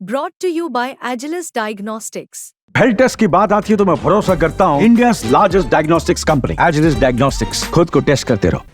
Brought to you by Agilus Diagnostics. Health test की बात आती है तो मैं भरोसा करता हूँ India largest diagnostics company Agilus diagnostics. खुद को टेस्ट करते रहो।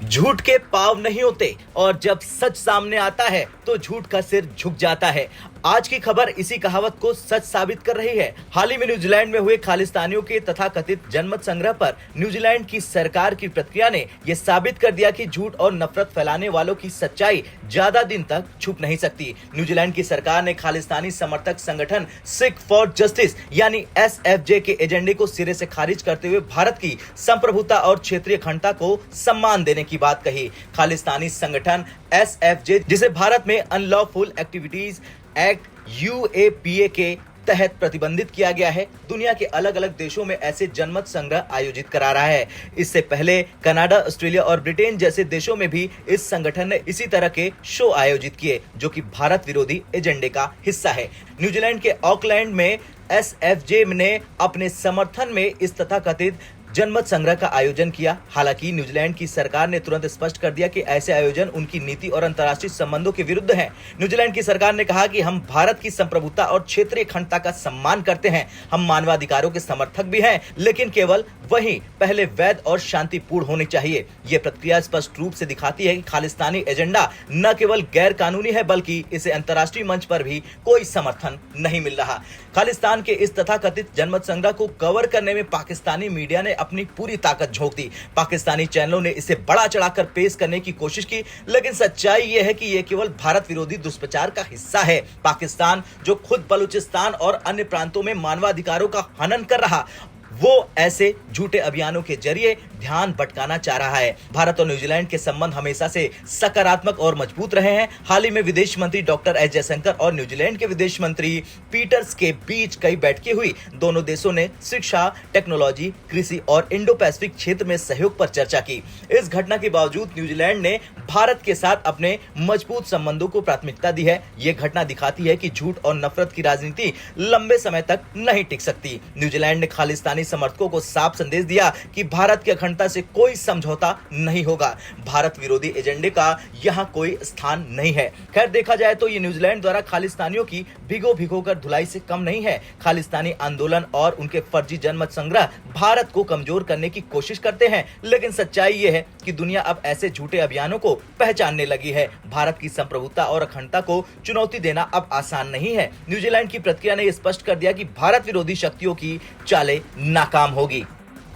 झूठ के पांव नहीं होते और जब सच सामने आता है तो झूठ का सिर झुक जाता है। आज की खबर इसी कहावत को सच साबित कर रही है। हाल ही में न्यूजीलैंड में हुए खालिस्तानियों के तथाकथित जनमत संग्रह पर न्यूजीलैंड की सरकार की प्रतिक्रिया ने यह साबित कर दिया कि झूठ और नफरत फैलाने वालों की सच्चाई ज्यादा दिन तक छुप नहीं सकती। न्यूजीलैंड की सरकार ने खालिस्तानी समर्थक संगठन सिख फॉर जस्टिस यानी SFJ के एजेंडे को सिरे से खारिज करते हुए भारत की संप्रभुता और क्षेत्रीय अखंडता को सम्मान देने की बात कही। खालिस्तानी संगठन SFJ, जिसे भारत में अनलॉफुल एक्टिविटीज एक्ट UAPA के तहत प्रतिबंधित किया गया है, दुनिया के अलग अलग देशों में ऐसे जनमत संग्रह आयोजित करा रहा है। इससे पहले कनाडा, ऑस्ट्रेलिया और ब्रिटेन जैसे देशों में भी इस संगठन ने इसी तरह के शो आयोजित किए जो कि भारत विरोधी एजेंडे का हिस्सा है। न्यूजीलैंड के ऑकलैंड में SFJ ने अपने समर्थन में इस तथाकथित जनमत संग्रह का आयोजन किया। हालांकि न्यूजीलैंड की सरकार ने तुरंत स्पष्ट कर दिया कि ऐसे आयोजन उनकी नीति और अंतर्राष्ट्रीय संबंधों के विरुद्ध हैं। न्यूजीलैंड की सरकार ने कहा कि हम भारत की संप्रभुता और क्षेत्रीय अखंडता का सम्मान करते हैं। हम मानवाधिकारों के समर्थक भी हैं, लेकिन केवल वही पहले वैध और शांतिपूर्ण होनी चाहिए। ये प्रक्रिया स्पष्ट रूप से दिखाती है कि खालिस्तानी एजेंडा न केवल गैर कानूनी है बल्कि इसे अंतर्राष्ट्रीय मंच पर भी कोई समर्थन नहीं मिल रहा। खालिस्तान के इस तथाकथित जनमत संग्रह को कवर करने में पाकिस्तानी मीडिया ने अपनी पूरी ताकत झोंक दी। पाकिस्तानी चैनलों ने इसे बड़ा चढ़ाकर पेश करने की कोशिश की, लेकिन सच्चाई यह है कि यह केवल भारत विरोधी दुष्प्रचार का हिस्सा है। पाकिस्तान जो खुद बलूचिस्तान और अन्य प्रांतों में मानवाधिकारों का हनन कर रहा, वो ऐसे झूठे अभियानों के जरिए ध्यान भटकाना चाह रहा है। भारत और न्यूजीलैंड के संबंध हमेशा से सकारात्मक और मजबूत रहे हैं। हाल ही में विदेश मंत्री डॉक्टर एस जयशंकर और न्यूजीलैंड के विदेश मंत्री पीटर्स के बीच कई बैठकें हुई। दोनों देशों ने शिक्षा, टेक्नोलॉजी, कृषि और इंडो पैसिफिक क्षेत्र में सहयोग पर चर्चा की। इस घटना के बावजूद न्यूजीलैंड ने भारत के साथ अपने मजबूत संबंधों को प्राथमिकता दी है। ये घटना दिखाती है कि झूठ और नफरत की राजनीति लंबे समय तक नहीं टिक सकती। न्यूजीलैंड ने खालिस्तानी समर्थकों को साफ संदेश दिया कि भारत की अखंडता से कोई समझौता नहीं होगा। भारत विरोधी एजेंडे का यहां कोई स्थान नहीं है। खैर, देखा जाए तो ये न्यूजीलैंड द्वारा खालिस्तानियों की भिगो कर धुलाई से कम नहीं है। खालिस्तानी आंदोलन और उनके फर्जी जनमत संग्रह भारत को कमजोर करने की कोशिश करते हैं, लेकिन सच्चाई ये है कि दुनिया अब ऐसे झूठे अभियानों को पहचानने लगी है। भारत की संप्रभुता और अखंडता को चुनौती देना अब आसान नहीं है। न्यूजीलैंड की प्रतिक्रिया ने स्पष्ट कर दिया कि भारत विरोधी शक्तियों की चालें नाकाम होगी।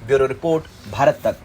ब्यूरो रिपोर्ट, भारत तक।